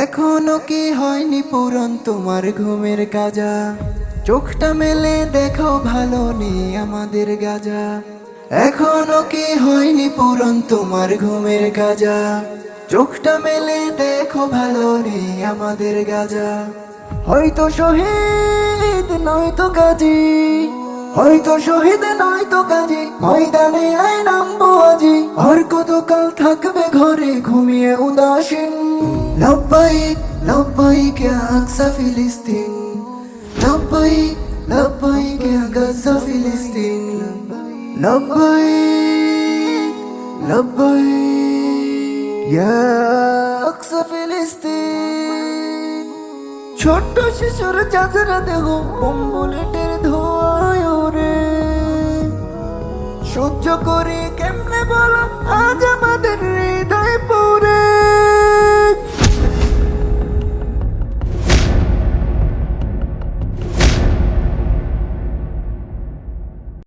এখনো কি হয়নি পূরণ তোমার ঘুমের কাজা? চোখটা মেলে দেখো ভালো নেই আমাদের গাজা। এখনো কি হয়নি পূরণ তোমার ঘুমের কাজা? চোখটা মেলে দেখো ভালো নেই আমাদের গাজা। হয়তো শহীদ নয়তো গাজী, হয়তো শহীদ নয়তো গাজী, ময়দানে আয় নামবো আজি। আর কতকাল থাকবে ঘরে ঘুমিয়ে উদাসীন? লব্বাইক লব্বাইক ইয়া আকসা ফিলিস্তিন, লব্বাইক লব্বাইক ইয়া গাজা ফিলিস্তিন, লব্বাইক লব্বাইক ইয়া আকসা ফিলিস্তিন। ছোট্ট শিশুর চাচরা দেহ বোম বুলেটের ধোঁয়ায় ওরে, সহ্য করি কেমনে বলো আজ আমাদের হৃদয় পুরে।